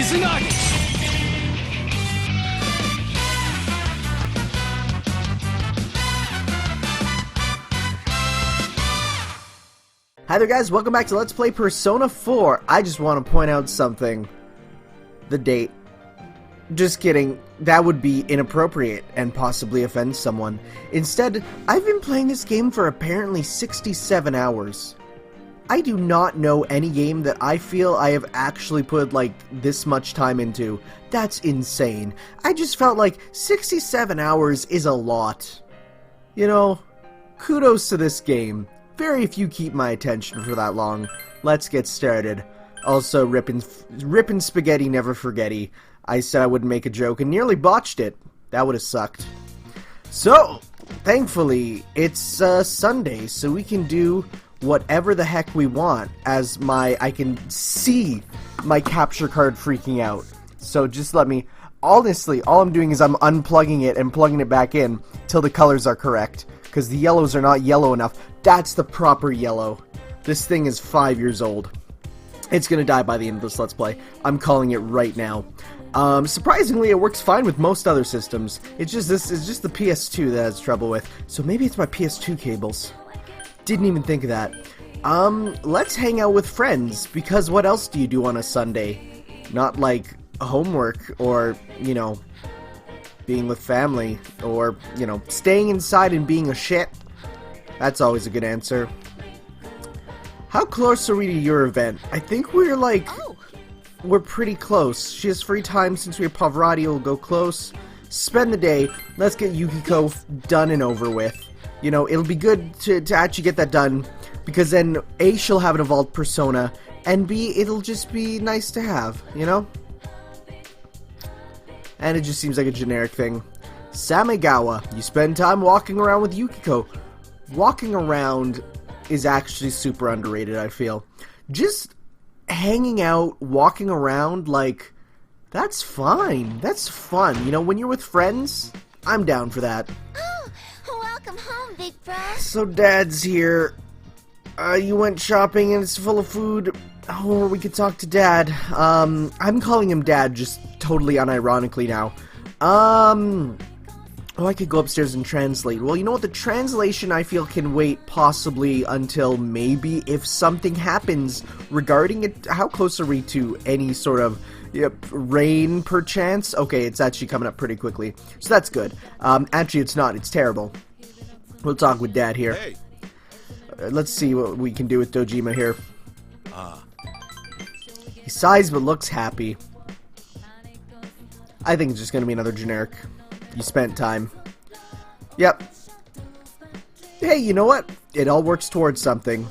Hi there guys, welcome back to Let's Play Persona 4. I just want to point out something. The date. Just kidding, that would be inappropriate and possibly offend someone. Instead, I've been playing this game for apparently 67 hours. I do not know any game that I feel I have actually put like this much time into. That's insane. I just felt like 67 hours is a lot. You know, kudos to this game. Very few keep my attention for that long. Let's get started. Also, rippin' spaghetti, never forgetty. I said I wouldn't make a joke and nearly botched it. That would have sucked. So, thankfully, it's Sunday, so we can do whatever the heck we want. As I can see my capture card freaking out. So just let me. Honestly, all I'm doing is I'm unplugging it and plugging it back in till the colors are correct. Because the yellows are not yellow enough. That's the proper yellow. This thing is 5 years old. It's gonna die by the end of this Let's Play. I'm calling it right now. Surprisingly, it works fine with most other systems. It's just the PS2 that has trouble with. So maybe it's my PS2 cables. Didn't even think of that. Let's hang out with friends. Because what else do you do on a Sunday? Not like homework or, you know, being with family, or, you know, staying inside and being a shit. That's always a good answer. How close are we to your event? I think we're like, we're pretty close. She has free time since we have Pavarotti. We'll go close. Spend the day. Let's get Yukiko done and over with. You know, it'll be good to actually get that done, because then A, she'll have an evolved persona, and B, it'll just be nice to have, you know? And it just seems like a generic thing. Samegawa, you spend time walking around with Yukiko. Walking around is actually super underrated, I feel. Just hanging out, walking around, like, that's fine. That's fun. You know, when you're with friends, I'm down for that. Oh, welcome home, big bro. So Dad's here. You went shopping and it's full of food. Or we could talk to Dad. I'm calling him Dad, just totally unironically now. Oh, I could go upstairs and translate. Well, you know what? The translation, I feel, can wait possibly until maybe if something happens regarding it. How close are we to any sort of rain, perchance? Okay, it's actually coming up pretty quickly. So that's good. Actually, it's not. It's terrible. We'll talk with Dad here. Hey. Let's see what we can do with Dojima here. He sighs but looks happy. I think it's just going to be another generic. You spent time. Yep. Hey, you know what? It all works towards something.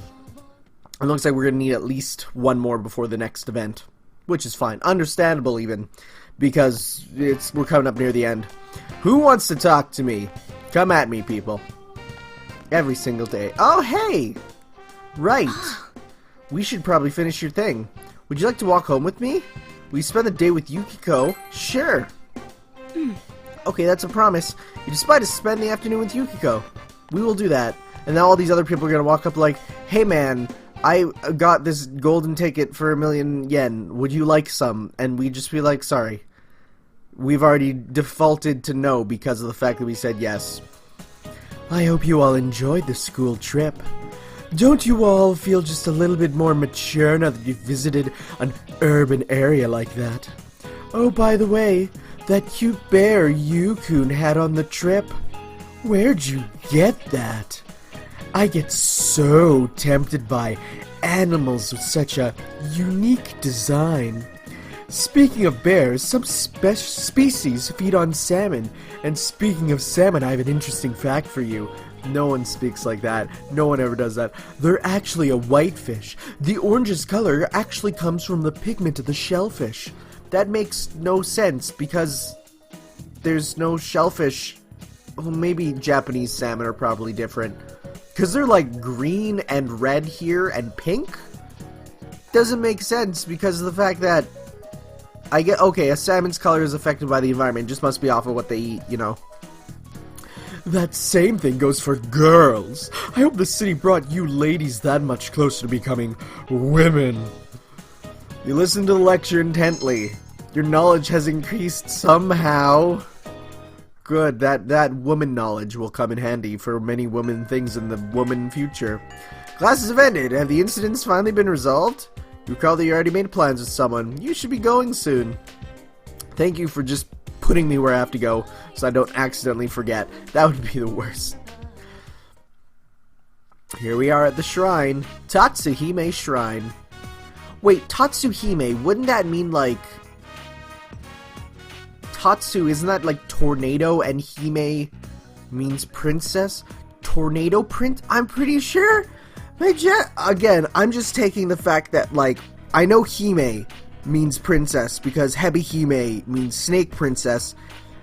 It looks like we're going to need at least one more before the next event. Which is fine. Understandable even. Because we're coming up near the end. Who wants to talk to me? Come at me, people. Every single day. Oh, hey! Right. We should probably finish your thing. Would you like to walk home with me? Will you spend the day with Yukiko? Sure. Okay, that's a promise. You decide to spend the afternoon with Yukiko. We will do that. And then all these other people are going to walk up like, hey man, I got this golden ticket for 1,000,000 yen. Would you like some? And we just be like, sorry. We've already defaulted to no because of the fact that we said yes. I hope you all enjoyed the school trip. Don't you all feel just a little bit more mature now that you've visited an urban area like that? Oh, by the way, that cute bear Yukun had on the trip, where'd you get that? I get so tempted by animals with such a unique design. Speaking of bears, some species feed on salmon. And speaking of salmon, I have an interesting fact for you. No one speaks like that. No one ever does that. They're actually a whitefish. The orange's color actually comes from the pigment of the shellfish. That makes no sense because there's no shellfish. Well, maybe Japanese salmon are probably different. Because they're like green and red here and pink? Doesn't make sense because of the fact that okay, a salmon's color is affected by the environment. It just must be off of what they eat, you know. That same thing goes for girls. I hope the city brought you ladies that much closer to becoming women. You listen to the lecture intently. Your knowledge has increased somehow. Good, that woman knowledge will come in handy for many woman things in the woman future. Classes have ended. Have the incidents finally been resolved? You recall that you already made plans with someone. You should be going soon. Thank you for just putting me where I have to go so I don't accidentally forget. That would be the worst. Here we are at the shrine. Tatsuhime Shrine. Wait, Tatsuhime, wouldn't that mean like... Tatsu, isn't that like tornado and Hime means princess? Tornado prince? I'm pretty sure. Again, I'm just taking the fact that like, I know Hime means princess because Hebehime means snake princess,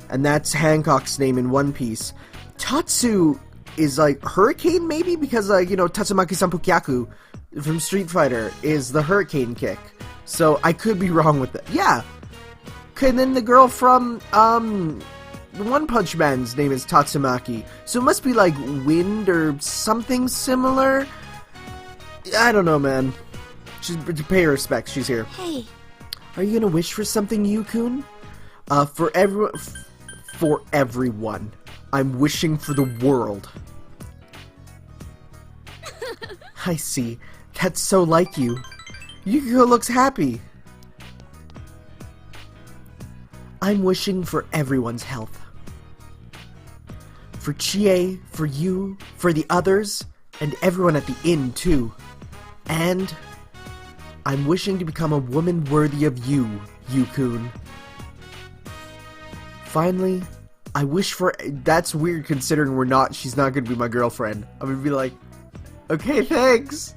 and that's Hancock's name in One Piece. Tatsu is like hurricane maybe because like, you know, Tatsumaki Sanpukyaku from Street Fighter is the hurricane kick. So I could be wrong with that. Yeah. And then the girl from the One Punch Man's name is Tatsumaki. So it must be like wind or something similar. I don't know, man. She's, to pay her respects, she's here. Hey. Are you gonna wish for something, Yukun? For everyone. I'm wishing for the world. I see. That's so like you. Yukiko looks happy. I'm wishing for everyone's health. For Chie, for you, for the others, and everyone at the inn, too. And I'm wishing to become a woman worthy of you, Yukun. Finally, I wish for... That's weird considering she's not gonna be my girlfriend. I'm gonna be like, okay, thanks.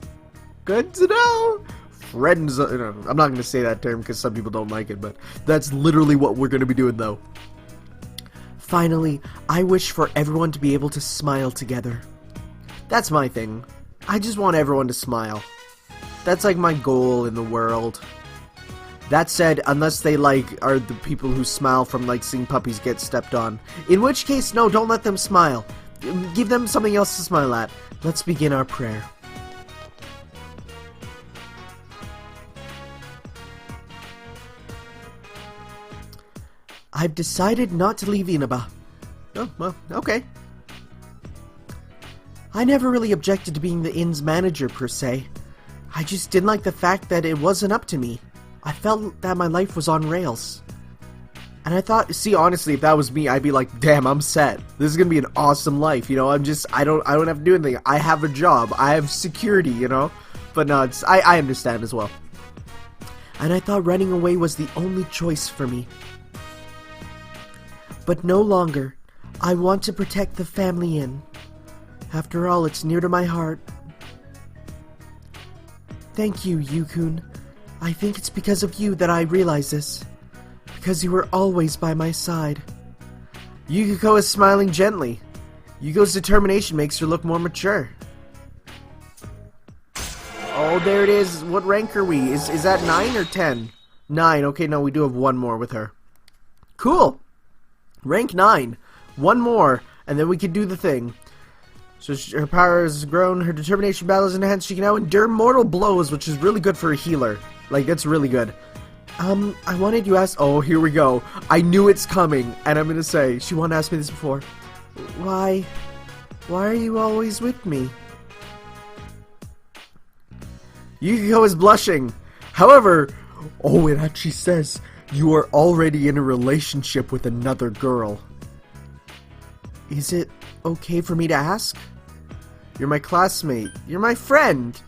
Good to know. FriendZone. I'm not gonna say that term because some people don't like it, but that's literally what we're gonna be doing though. Finally, I wish for everyone to be able to smile together. That's my thing. I just want everyone to smile. That's like my goal in the world. That said, unless they like are the people who smile from like seeing puppies get stepped on. In which case, no, don't let them smile. Give them something else to smile at. Let's begin our prayer. I've decided not to leave Inaba. Oh, well, okay. I never really objected to being the inn's manager, per se. I just didn't like the fact that it wasn't up to me. I felt that my life was on rails. And I thought, see, honestly, if that was me, I'd be like, damn, I'm set. This is gonna be an awesome life, you know? I don't have to do anything. I have a job. I have security, you know? But no, I understand as well. And I thought running away was the only choice for me. But no longer. I want to protect the family inn. After all, it's near to my heart. Thank you, Yukun. I think it's because of you that I realize this. Because you were always by my side. Yukiko is smiling gently. Yuko's determination makes her look more mature. Oh, there it is. What rank are we? Is that 9 or 10? 9. Okay, no, we do have one more with her. Cool. Rank 9. One more, and then we can do the thing. So her power has grown, her determination battle is enhanced, she can now endure mortal blows, which is really good for a healer. Like, that's really good. I wanted you to ask... Oh, here we go. I knew it's coming, and I'm gonna say, she wanted to ask me this before. Why are you always with me? Yukiko is blushing. However, oh, it actually says, you are already in a relationship with another girl. Is it okay for me to ask? You're my classmate. You're my friend.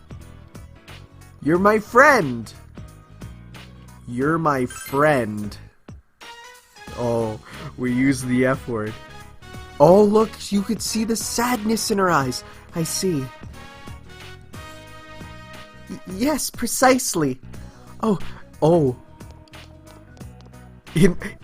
You're my friend. You're my friend. Oh, we use the F word. Oh, look, you could see the sadness in her eyes. I see. Yes, precisely. Oh.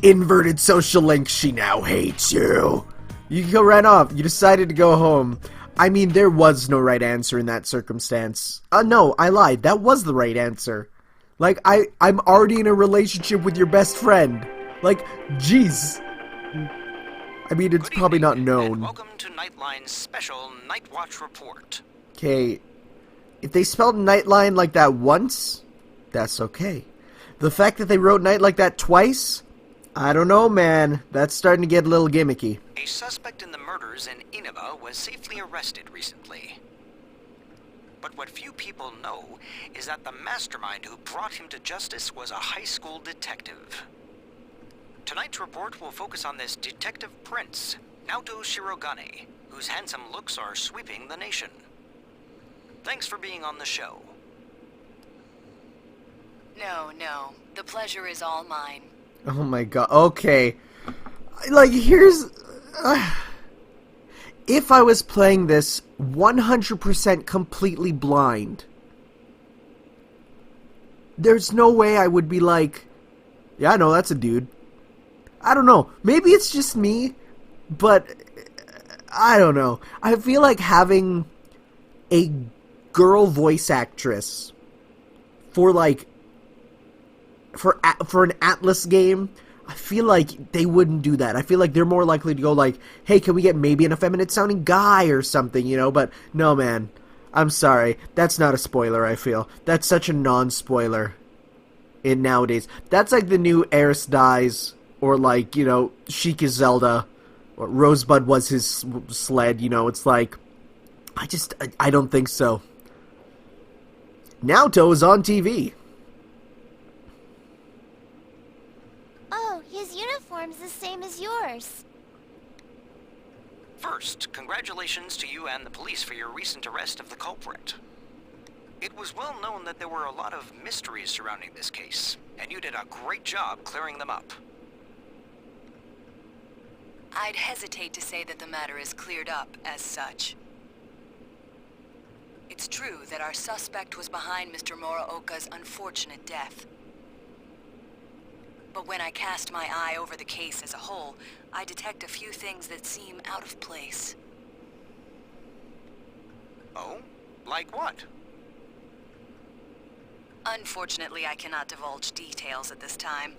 Inverted social link, she now hates you. You can go right off. You decided to go home. I mean, there was no right answer in that circumstance. No, I lied. That was the right answer. Like, I'm already in a relationship with your best friend. Like, jeez. I mean, it's probably not known. And welcome to Nightline's special Night Watch report. Okay. If they spelled Nightline like that once, that's okay. The fact that they wrote night like that twice? I don't know, man. That's starting to get a little gimmicky. A suspect in the murders in Inaba was safely arrested recently. But what few people know is that the mastermind who brought him to justice was a high school detective. Tonight's report will focus on this Detective Prince, Naoto Shirogane, whose handsome looks are sweeping the nation. Thanks for being on the show. No, the pleasure is all mine. Oh my god. Okay. Like, here's... if I was playing this 100% completely blind, there's no way I would be like, yeah, no, that's a dude. I don't know. Maybe it's just me, but I don't know. I feel like having a girl voice actress for like for an Atlas game, I feel like they wouldn't do that. I feel like they're more likely to go like, hey, can we get maybe an effeminate sounding guy or something, you know? But no, man. I'm sorry. That's not a spoiler, I feel. That's such a non-spoiler in nowadays. That's like the new Eris Dies, or like, you know, Sheik is Zelda, or Rosebud was his sled, you know? It's like, I don't think so. Naoto is on TV. Oh, his uniform's the same as yours. First, congratulations to you and the police for your recent arrest of the culprit. It was well known that there were a lot of mysteries surrounding this case, and you did a great job clearing them up. I'd hesitate to say that the matter is cleared up as such. It's true that our suspect was behind Mr. Muraoka's unfortunate death. But when I cast my eye over the case as a whole, I detect a few things that seem out of place. Oh? Like what? Unfortunately, I cannot divulge details at this time.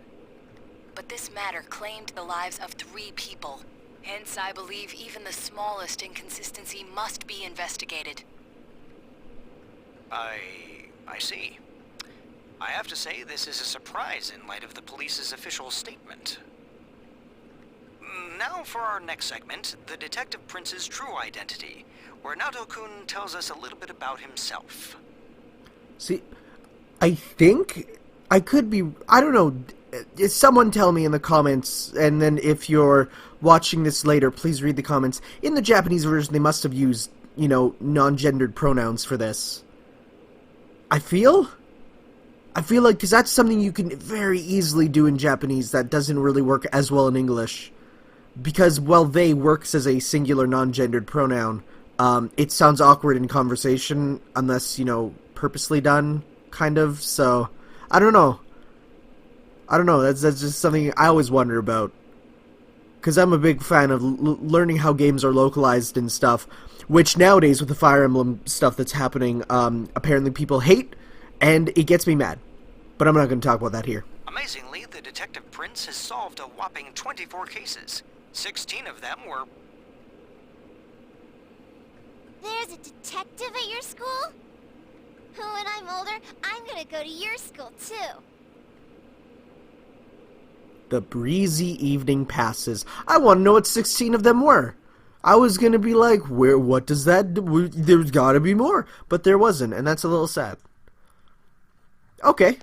But this matter claimed the lives of 3 people. Hence, I believe even the smallest inconsistency must be investigated. I see. I have to say, this is a surprise in light of the police's official statement. Now for our next segment, the Detective Prince's true identity, where Naoto-kun tells us a little bit about himself. See, I think I could be... I don't know. Someone tell me in the comments, and then if you're watching this later, please read the comments. In the Japanese version, they must have used, you know, non-gendered pronouns for this. I feel like, because that's something you can very easily do in Japanese that doesn't really work as well in English. Because, well, they works as a singular non-gendered pronoun. It sounds awkward in conversation unless, you know, purposely done, kind of. So, I don't know. That's just something I always wonder about. Because I'm a big fan of learning how games are localized and stuff. Which nowadays, with the Fire Emblem stuff that's happening, apparently people hate, and it gets me mad. But I'm not going to talk about that here. Amazingly, the Detective Prince has solved a whopping 24 cases. 16 of them were... There's a detective at your school? When I'm older, I'm gonna go to your school, too. The breezy evening passes. I want to know what 16 of them were. I was going to be like, what does that do? There's got to be more. But there wasn't, and that's a little sad. Okay.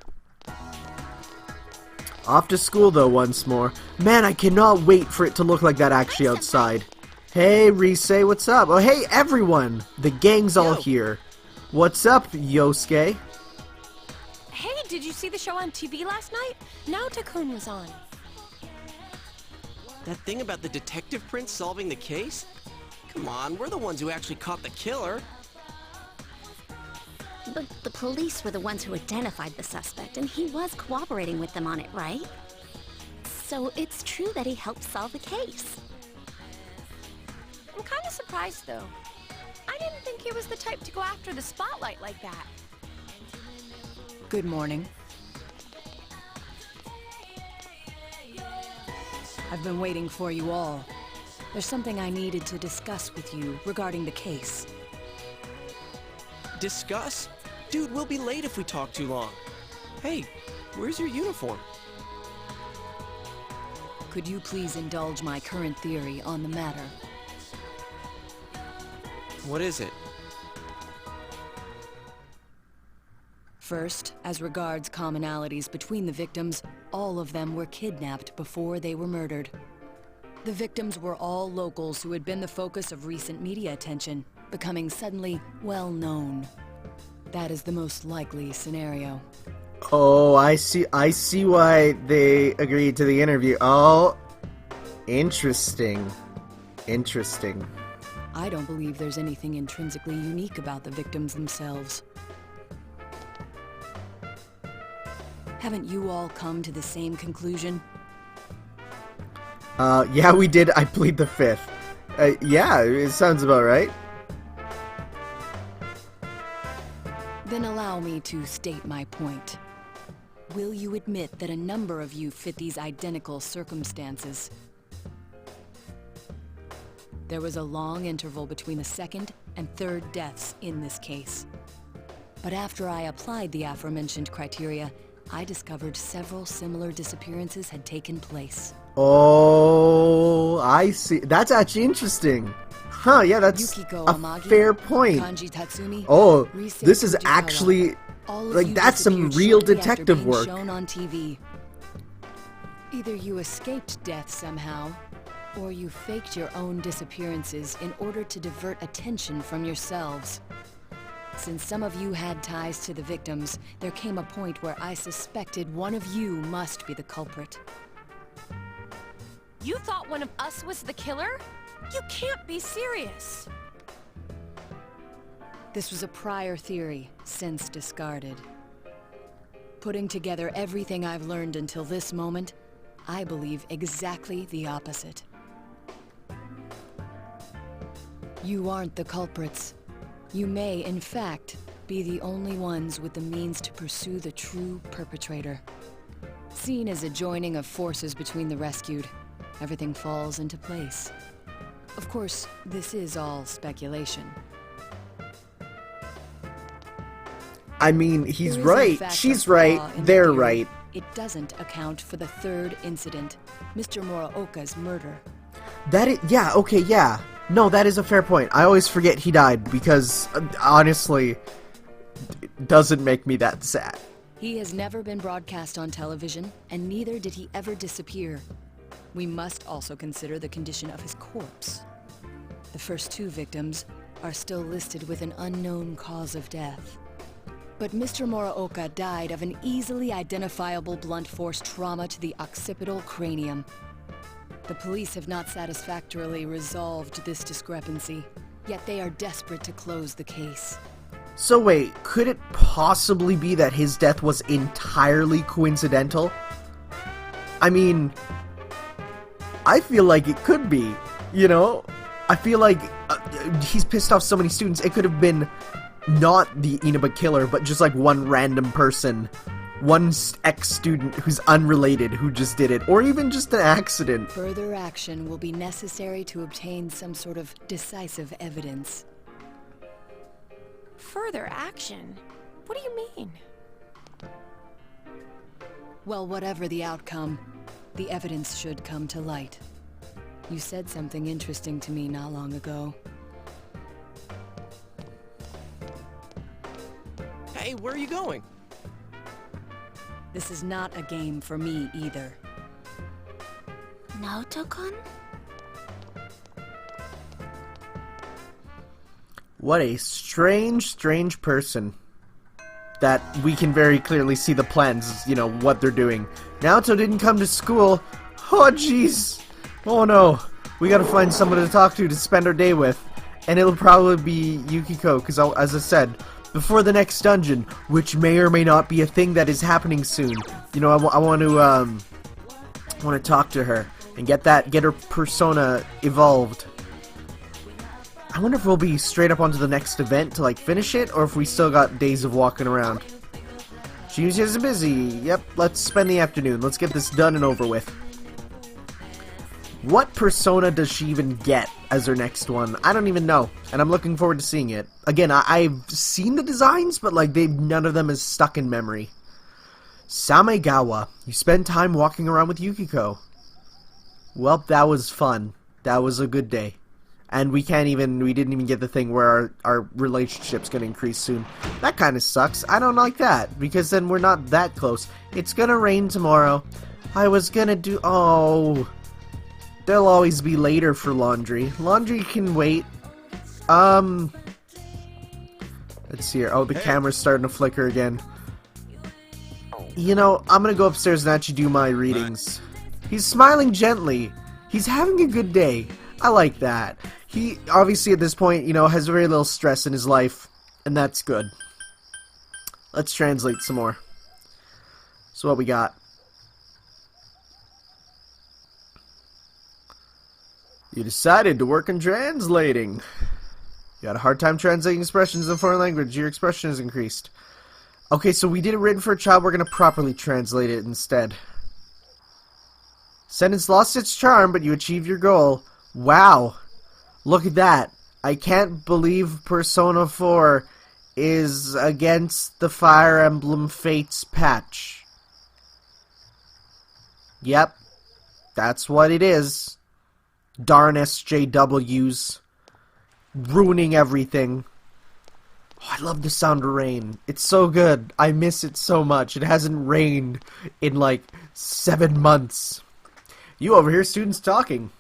Off to school, though, once more. Man, I cannot wait for it to look like that actually outside. Hey, Rise, what's up? Oh, hey, everyone. The gang's all here. What's up, Yosuke? Hey, did you see the show on TV last night? Naoto-kun was on. That thing about the Detective Prince solving the case? Come on, we're the ones who actually caught the killer. But the police were the ones who identified the suspect, and he was cooperating with them on it, right? So it's true that he helped solve the case. I'm kind of surprised, though. I didn't think he was the type to go after the spotlight like that. Good morning. I've been waiting for you all. There's something I needed to discuss with you regarding the case. Discuss? Dude, we'll be late if we talk too long. Hey, Where's your uniform? Could you please indulge my current theory on the matter? What is it? First, as regards commonalities between the victims, all of them were kidnapped before they were murdered. The victims were all locals who had been the focus of recent media attention, becoming suddenly well-known. That is the most likely scenario. Oh, I see why they agreed to the interview. Oh, interesting. Interesting. I don't believe there's anything intrinsically unique about the victims themselves. Haven't you all come to the same conclusion? Yeah, we did. I plead the fifth. Yeah, it sounds about right. Then allow me to state my point. Will you admit that a number of you fit these identical circumstances? There was a long interval between the second and third deaths in this case. But after I applied the aforementioned criteria, I discovered several similar disappearances had taken place. Oh, I see. That's actually interesting. Huh, yeah, that's Yukiko a Amagi, fair point. Kanji Tatsumi, Oh, Rise this is Fujikawa. actually, All of like, you that's some disappeared real shortly after detective being work. shown on TV. Either you escaped death somehow, or you faked your own disappearances in order to divert attention from yourselves. Since some of you had ties to the victims, there came a point where I suspected one of you must be the culprit. You thought one of us was the killer? You can't be serious. This was a prior theory, since discarded. Putting together everything I've learned until this moment, I believe exactly the opposite. You aren't the culprits. You may, in fact, be the only ones with the means to pursue the true perpetrator. Seen as a joining of forces between the rescued, everything falls into place. Of course, this is all speculation. I mean, he's There is, in right, fact, she's a flaw right, in the they're theory. right. It doesn't account for the third incident, Mr. Muraoka's murder. That is, yeah, okay, yeah. No, that is a fair point. I always forget he died because, honestly, it doesn't make me that sad. He has never been broadcast on television, and neither did he ever disappear. We must also consider the condition of his corpse. The first two victims are still listed with an unknown cause of death. But Mr. Muraoka died of an easily identifiable blunt force trauma to the occipital cranium. The police have not satisfactorily resolved this discrepancy, yet they are desperate to close the case. So wait, could it possibly be that his death was entirely coincidental? I mean, I feel like it could be, you know? I feel like he's pissed off so many students, it could have been not the Inaba killer, but just like one random person, one ex-student who's unrelated who just did it, or even just an accident. Further action will be necessary to obtain some sort of decisive evidence. Further action? What do you mean? Well, whatever the outcome, the evidence should come to light. You said something interesting to me not long ago. Hey, where are you going? This is not a game for me either. Naoto-kun? What a strange, strange person. That we can very clearly see the plans, you know, what they're doing. Naoto didn't come to school. Oh, jeez. Oh, no. We gotta find someone to talk to spend our day with. And it'll probably be Yukiko, because as I said, before the next dungeon, which may or may not be a thing that is happening soon. You know, I want to talk to her and get her persona evolved. I wonder if we'll be straight up onto the next event to like finish it, or if we still got days of walking around. She's just busy. Yep, let's spend the afternoon. Let's get this done and over with. What persona does she even get as her next one? I don't even know, and I'm looking forward to seeing it. Again, I've seen the designs, but like none of them is stuck in memory. Samegawa. You spend time walking around with Yukiko. Well, that was fun. That was a good day. And we didn't even get the thing where our relationship's gonna increase soon. That kind of sucks. I don't like that, because then we're not that close. It's gonna rain tomorrow. I was gonna do... Oh... There'll always be later for laundry. Laundry can wait. Let's see here. Oh, the camera's starting to flicker again. You know, I'm gonna go upstairs and actually do my readings. He's smiling gently. He's having a good day. I like that. He, obviously at this point, you know, has very little stress in his life. And that's good. Let's translate some more. So what we got? You decided to work in translating. You had a hard time translating expressions in a foreign language. Your expression is increased. Okay, so we did it written for a child. We're going to properly translate it instead. Sentence lost its charm, but you achieved your goal. Wow. Look at that. I can't believe Persona 4 is against the Fire Emblem Fates patch. Yep. That's what it is. Darn SJWs. Ruining everything. Oh, I love the sound of rain. It's so good. I miss it so much. It hasn't rained in like 7 months. You overhear students talking.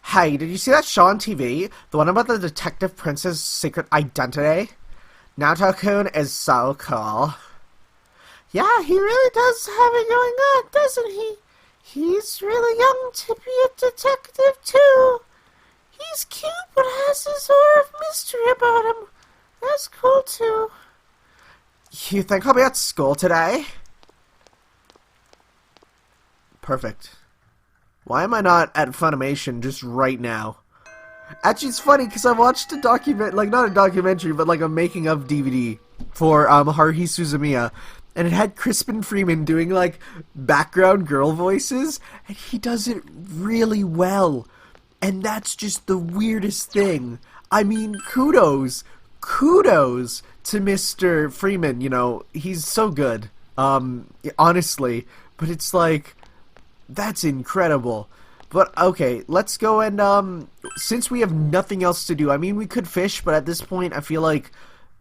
Hey, did you see that show on TV? The one about the detective prince's secret identity? Naoto-kun is so cool. Yeah, he really does have it going on, doesn't he? He's really young to be a detective, too. He's cute, but has his aura of mystery about him. That's cool, too. You think I'll be at school today? Perfect. Why am I not at Funimation just right now? Actually, it's funny, because I watched a not a documentary, but like a making-of DVD for Haruhi Suzumiya. And it had Crispin Freeman doing, like, background girl voices. And he does it really well. And that's just the weirdest thing. I mean, kudos. Kudos to Mr. Freeman, you know. He's so good. Honestly. But it's like, that's incredible. But, okay, let's go and, since we have nothing else to do. I mean, we could fish, but at this point, I feel like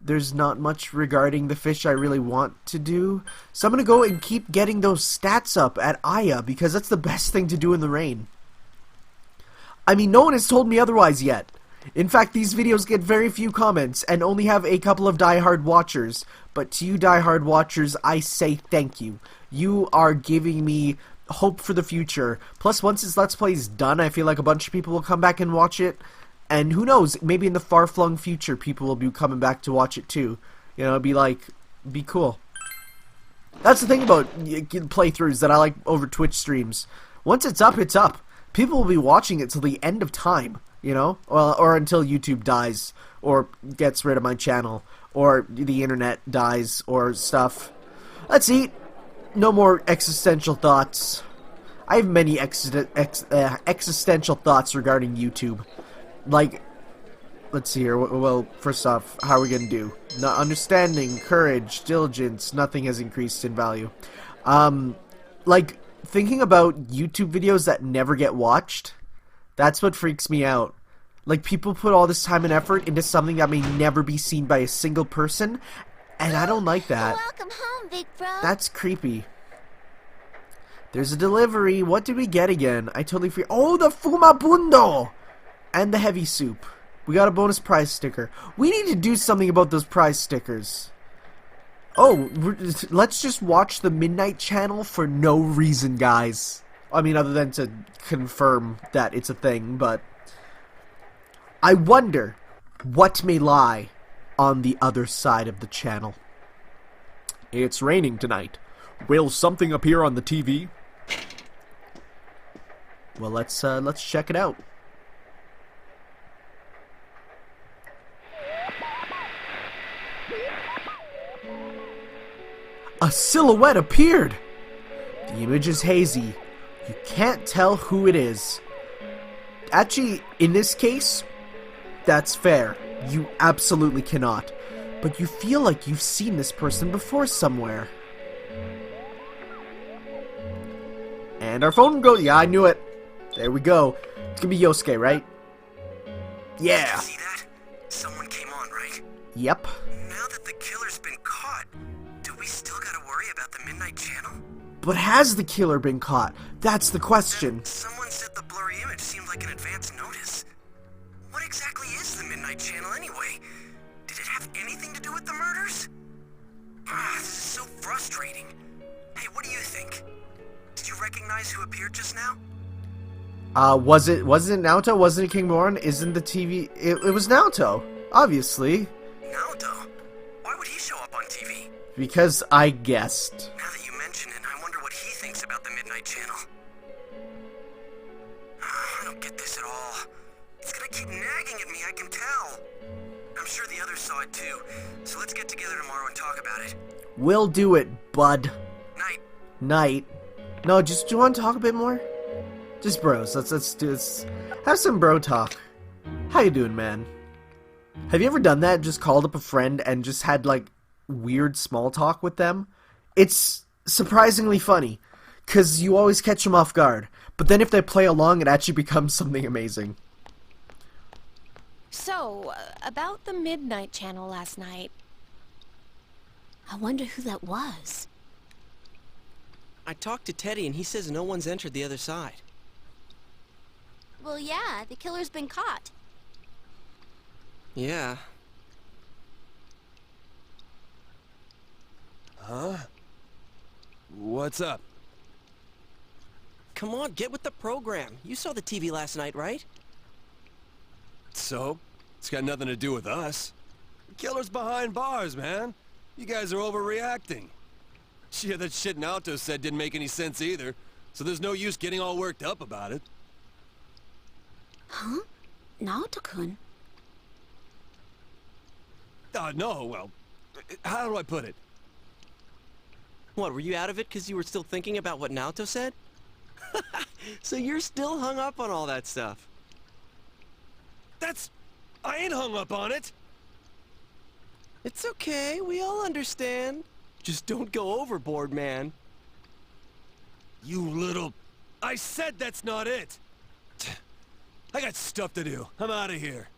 there's not much regarding the fish I really want to do. So I'm going to go and keep getting those stats up at Aya, because that's the best thing to do in the rain. I mean, no one has told me otherwise yet. In fact, these videos get very few comments, and only have a couple of diehard watchers. But to you diehard watchers, I say thank you. You are giving me hope for the future. Plus, once this Let's Play is done, I feel like a bunch of people will come back and watch it. And who knows, maybe in the far-flung future, people will be coming back to watch it too. You know, be cool. That's the thing about playthroughs that I like over Twitch streams. Once it's up, it's up. People will be watching it till the end of time, you know? Or until YouTube dies, or gets rid of my channel, or the internet dies, or stuff. Let's eat. No more existential thoughts. I have many existential thoughts regarding YouTube. Like, let's see here. Well, first off, how are we gonna do? Not understanding, courage, diligence. Nothing has increased in value. Like, thinking about YouTube videos that never get watched. That's what freaks me out. Like, people put all this time and effort into something that may never be seen by a single person, and I don't like that. Welcome home, big bro. That's creepy. There's a delivery. What did we get again? I totally forget. Oh, the Fumabundo! And the heavy soup. We got a bonus prize sticker. We need to do something about those prize stickers. Oh, let's just watch the Midnight Channel for no reason, guys. I mean, other than to confirm that it's a thing, but I wonder what may lie on the other side of the channel. It's raining tonight. Will something appear on the TV? Well, let's check it out. A silhouette appeared! The image is hazy. You can't tell who it is. Actually, in this case, that's fair. You absolutely cannot. But you feel like you've seen this person before somewhere. And our phone goes. Yeah, I knew it. There we go. It's gonna be Yosuke, right? Yeah. See that? Someone came on, right? Yep. Now that the killer's been caught, do we still gotta worry about the Midnight Channel? But has the killer been caught? That's the question. Someone said the blurry image seemed like an advance notice. What exactly is the Midnight Channel anyway? Did it have anything to do with the murders? This is so frustrating. Hey, what do you think? Did you recognize who appeared just now? Wasn't it Naoto? Wasn't it King Born? Isn't the TV... It was Naoto, obviously. Naoto? Why would he show up on TV? Because I guessed. Now that you mention it, I wonder what he thinks about the Midnight Channel. I don't get this at all. It's gonna keep nagging at me, I can tell. I'm sure the others saw it too, so let's get together tomorrow and talk about it. We'll do it, bud. Night. Night. No, do you want to talk a bit more? Just bros. Let's do this. Have some bro talk. How you doing, man? Have you ever done that? Just called up a friend and just had like weird small talk with them? It's surprisingly funny, cause you always catch them off guard. But then if they play along, it actually becomes something amazing. So, about the Midnight Channel last night. I wonder who that was. I talked to Teddy and he says no one's entered the other side. Well, yeah, the killer's been caught. Yeah. Huh? What's up? Come on, get with the program. You saw the TV last night, right? So? It's got nothing to do with us. The killer's behind bars, man. You guys are overreacting. Yeah, that shit Naoto said didn't make any sense either, so there's no use getting all worked up about it. Huh? Naoto-kun? No, well, how do I put it? What, were you out of it because you were still thinking about what Naoto said? So you're still hung up on all that stuff. I ain't hung up on it! It's okay, we all understand. Just don't go overboard, man. You little... I said that's not it! I got stuff to do. I'm out of here.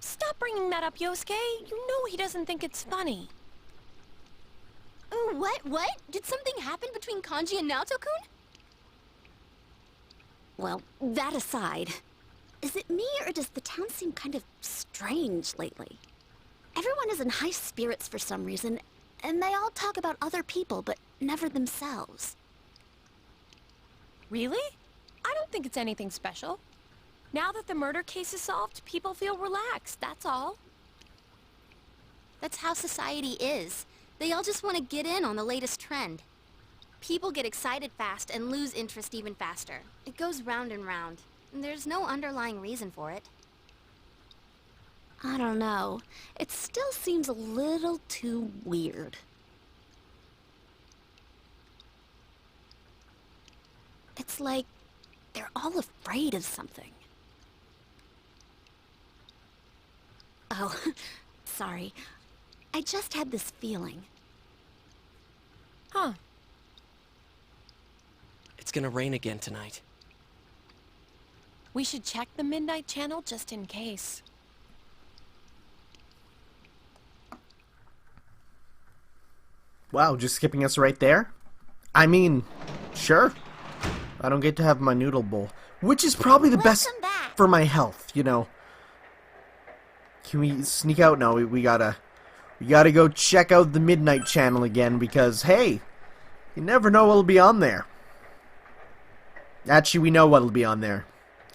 Stop bringing that up, Yosuke. You know he doesn't think it's funny. Ooh, what? Did something happen between Kanji and Naoto-kun? Well, that aside, is it me or does the town seem kind of strange lately? Everyone is in high spirits for some reason, and they all talk about other people, but never themselves. Really? I don't think it's anything special. Now that the murder case is solved, people feel relaxed, that's all. That's how society is. They all just want to get in on the latest trend. People get excited fast and lose interest even faster. It goes round and round. And there's no underlying reason for it. I don't know. It still seems a little too weird. It's like they're all afraid of something. Oh, sorry. I just had this feeling. Huh. It's gonna rain again tonight. We should check the Midnight Channel just in case. Wow, just skipping us right there? I mean, sure. I don't get to have my noodle bowl. Which is probably the best Welcome back. for my health, you know. Can we sneak out? No, we gotta go check out the Midnight Channel again because, hey, you never know what'll be on there. Actually, we know what'll be on there.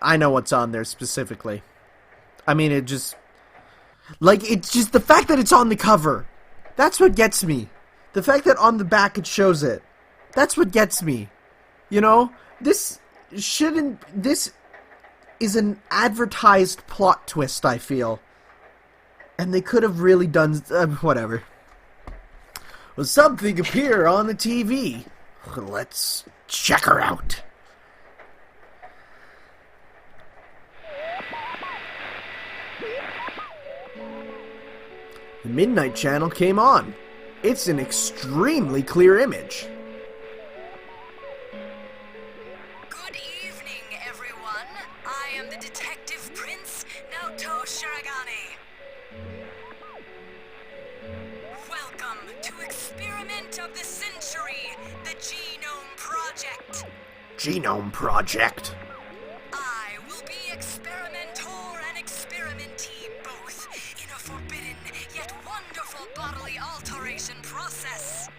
I know what's on there specifically. I mean, it's just the fact that it's on the cover. That's what gets me. The fact that on the back it shows it. That's what gets me. You know, this is an advertised plot twist, I feel. And they could have really done whatever. Well, something appear on the TV. Let's check her out. The Midnight Channel came on. It's an extremely clear image. Good evening, everyone. I am the Detective Prince, Naoto Shiragane. Welcome to Experiment of the Century, the Genome Project. Genome Project. I will be experimenter and experimentee both in a forbidden yet wonderful bodily alteration process.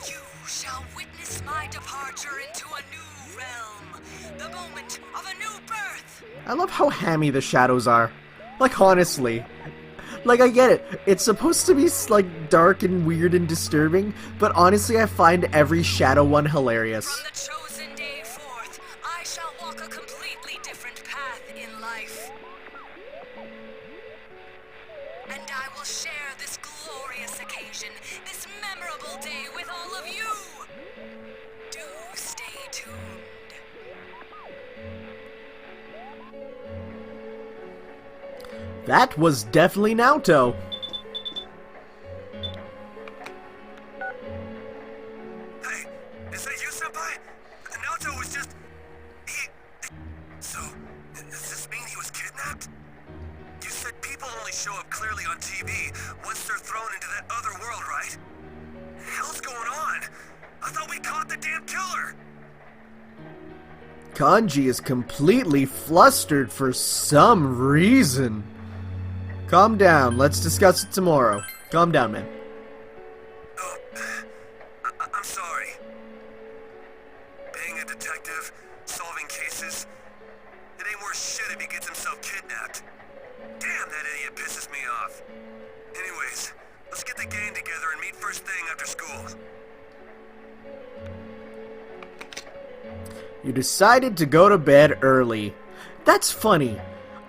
You shall witness my departure into a new realm, the moment of a new birth. I love how hammy the shadows are. Like, honestly. Like, I get it. It's supposed to be, like, dark and weird and disturbing, but honestly, I find every shadow one hilarious. From the chosen day forth, I shall walk a completely different path in life. And I will share this glorious occasion, this memorable day with all of you. Do stay tuned. That was definitely Naoto. Hey, is that you, Senpai? Naoto was just... So, does this mean he was kidnapped? You said people only show up clearly on TV once they're thrown into that other world, right? Hell's going on? I thought we caught the damn killer! Kanji is completely flustered for some reason. Calm down. Let's discuss it tomorrow. Calm down, man. Oh, I'm sorry. Being a detective, solving cases, it ain't worth shit if he gets himself kidnapped. Damn, that idiot pisses me off. Anyways, let's get the gang together and meet first thing after school. You decided to go to bed early. That's funny.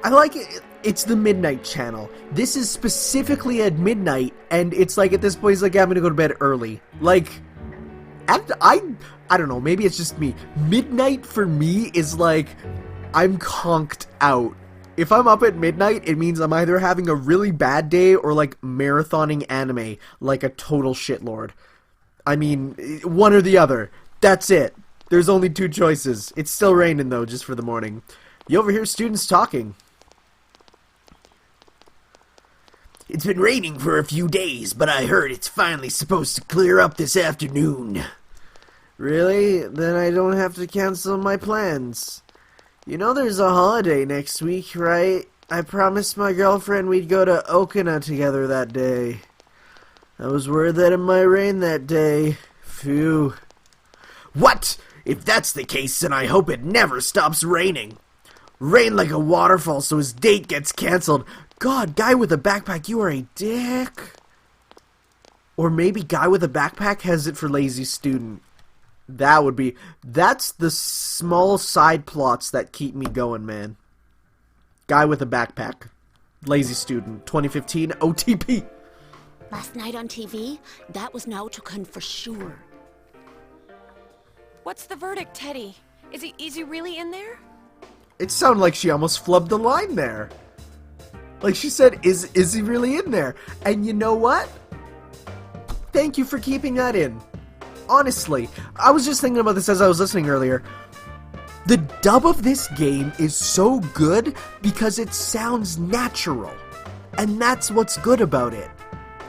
I like it. It's the midnight channel. This is specifically at midnight, and it's like at this point, he's like, yeah, I'm gonna go to bed early. Like, I don't know, maybe it's just me. Midnight for me is like, I'm conked out. If I'm up at midnight, it means I'm either having a really bad day or like marathoning anime like a total shitlord. I mean, one or the other. That's it. There's only two choices. It's still raining though, just for the morning. You overhear students talking. It's been raining for a few days, but I heard it's finally supposed to clear up this afternoon. Really? Then I don't have to cancel my plans. You know there's a holiday next week, right? I promised my girlfriend we'd go to Okina together that day. I was worried that it might rain that day. Phew. What? If that's the case, then I hope it never stops raining. Rain like a waterfall so his date gets cancelled. God, guy with a backpack, you are a dick. Or maybe guy with a backpack has it for lazy student. That's the small side plots that keep me going, man. Guy with a backpack. Lazy student. 2015 OTP. Last night on TV, that was Naoto-kun for sure. What's the verdict, Teddy? Is he really in there? It sounded like she almost flubbed the line there. Like she said, is he really in there? And you know what? Thank you for keeping that in. Honestly, I was just thinking about this as I was listening earlier. The dub of this game is so good because it sounds natural. And that's what's good about it.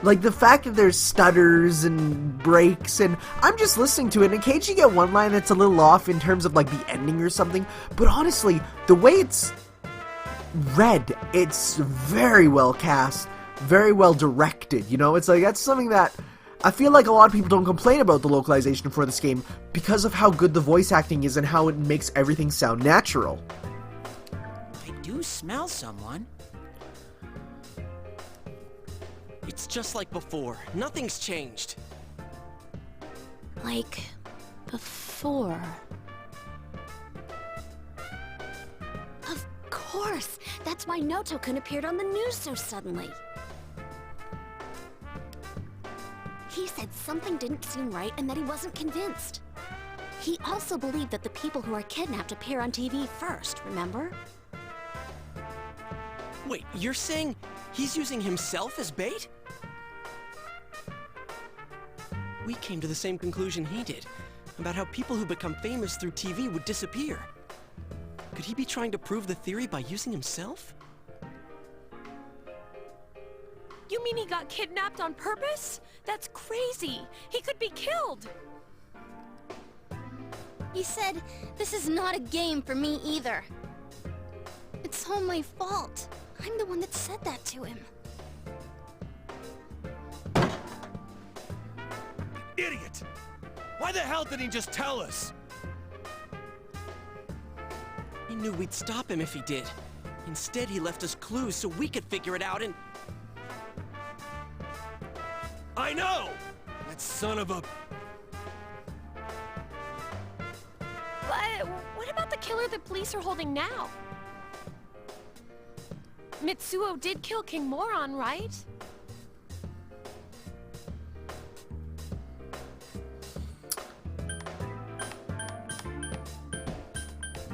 Like, the fact that there's stutters and breaks, and I'm just listening to it, and occasionally you get one line that's a little off in terms of, like, the ending or something, but honestly, the way it's read, it's very well cast, very well directed, you know? It's like, that's something that I feel like a lot of people don't complain about the localization for this game because of how good the voice acting is and how it makes everything sound natural. I do smell someone. It's just like before. Nothing's changed. Like, before. Of course! That's why Naoto-kun appeared on the news so suddenly. He said something didn't seem right and that he wasn't convinced. He also believed that the people who are kidnapped appear on TV first, remember? Wait, you're saying he's using himself as bait? We came to the same conclusion he did, about how people who become famous through TV would disappear. Could he be trying to prove the theory by using himself? You mean he got kidnapped on purpose? That's crazy. He could be killed. He said, this is not a game for me either. It's all my fault. I'm the one that said that to him. Idiot! Why the hell didn't he just tell us? He knew we'd stop him if he did. Instead, he left us clues so we could figure it out and... I know! That son of a... But what about the killer the police are holding now? Mitsuo did kill King Moron, right?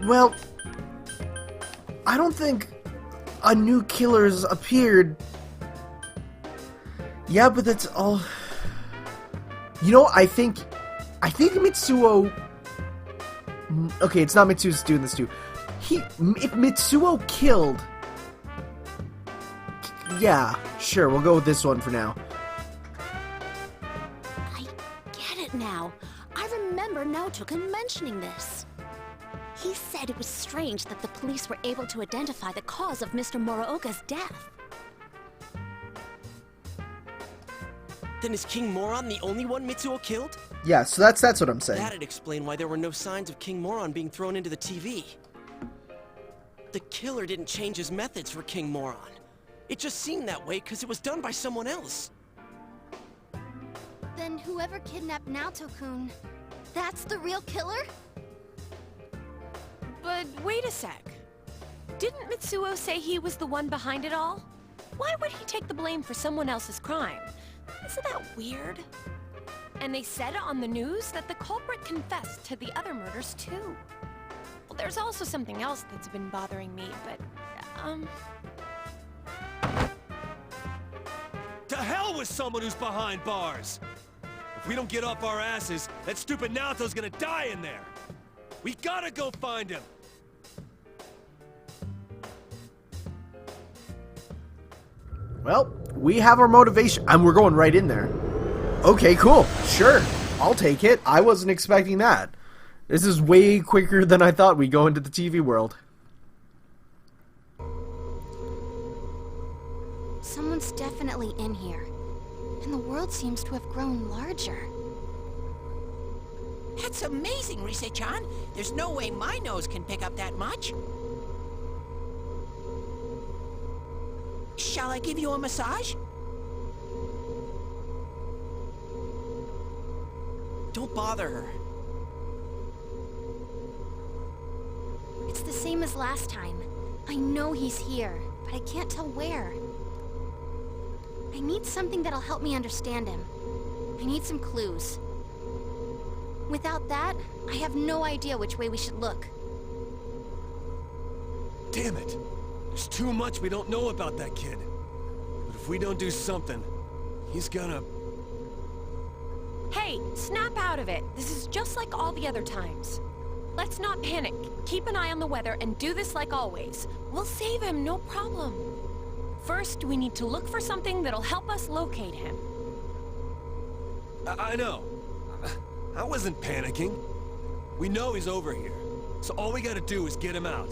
Well, I don't think a new killer's appeared. Yeah, but that's all... You know, I think Mitsuo... Okay, it's not Mitsuo's doing this too. If Mitsuo killed... Yeah, sure, we'll go with this one for now. I get it now. I remember Naoto mentioning this. He said it was strange that the police were able to identify the cause of Mr. Morooka's death. Then is King Moron the only one Mitsuo killed? Yeah, so that's what I'm saying. That'd explain why there were no signs of King Moron being thrown into the TV. The killer didn't change his methods for King Moron. It just seemed that way because it was done by someone else. Then whoever kidnapped Naoto-kun, that's the real killer? But wait a sec. Didn't Mitsuo say he was the one behind it all? Why would he take the blame for someone else's crime? Isn't that weird? And they said on the news that the culprit confessed to the other murders too. Well, there's also something else that's been bothering me, but, To hell with someone who's behind bars! If we don't get off our asses, that stupid Naoto's gonna die in there! We gotta go find him! Well, we have our motivation, and we're going right in there. Okay, cool. Sure. I'll take it. I wasn't expecting that. This is way quicker than I thought we'd go into the TV world. Someone's definitely in here. And the world seems to have grown larger. That's amazing, Rise-chan. There's no way my nose can pick up that much. Shall I give you a massage? Don't bother her. It's the same as last time. I know he's here, but I can't tell where. I need something that'll help me understand him. I need some clues. Without that, I have no idea which way we should look. Damn it! There's too much we don't know about that kid. But if we don't do something, he's gonna... hey, snap out of it. This is just like all the other times. Let's not panic. Keep an eye on the weather and do this like always. We'll save him, no problem. First, we need to look for something that'll help us locate him. I know. I wasn't panicking. We know he's over here. So all we gotta do is get him out.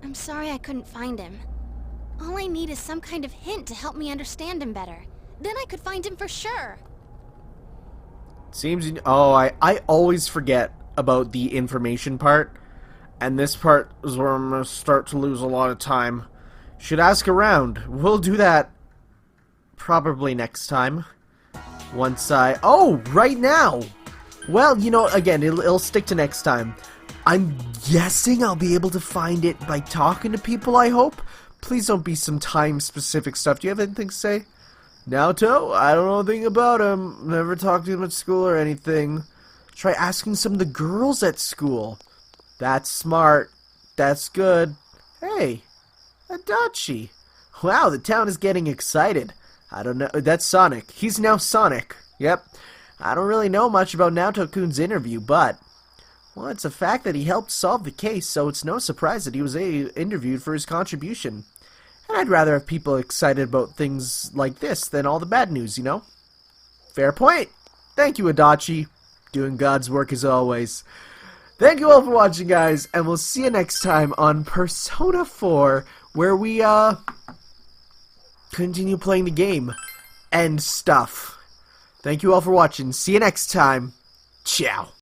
I'm sorry I couldn't find him. All I need is some kind of hint to help me understand him better. Then I could find him for sure. Seems... Oh, I always forget about the information part. And this part is where I'm going to start to lose a lot of time. Should ask around. We'll do that probably next time. Once I... Oh, right now! Well, you know, again, it'll stick to next time. I'm guessing I'll be able to find it by talking to people, I hope. Please don't be some time-specific stuff. Do you have anything to say? Naoto? I don't know anything about him. Never talked to him at school or anything. Try asking some of the girls at school. That's smart. That's good. Hey, Adachi. Wow, the town is getting excited. I don't know. That's Sonic. He's now Sonic. Yep. I don't really know much about Naoto-kun's interview, but... well, it's a fact that he helped solve the case, so it's no surprise that he was interviewed for his contribution. And I'd rather have people excited about things like this than all the bad news, you know? Fair point. Thank you, Adachi. Doing God's work as always. Thank you all for watching, guys, and we'll see you next time on Persona 4, where we, continue playing the game and stuff. Thank you all for watching. See you next time. Ciao.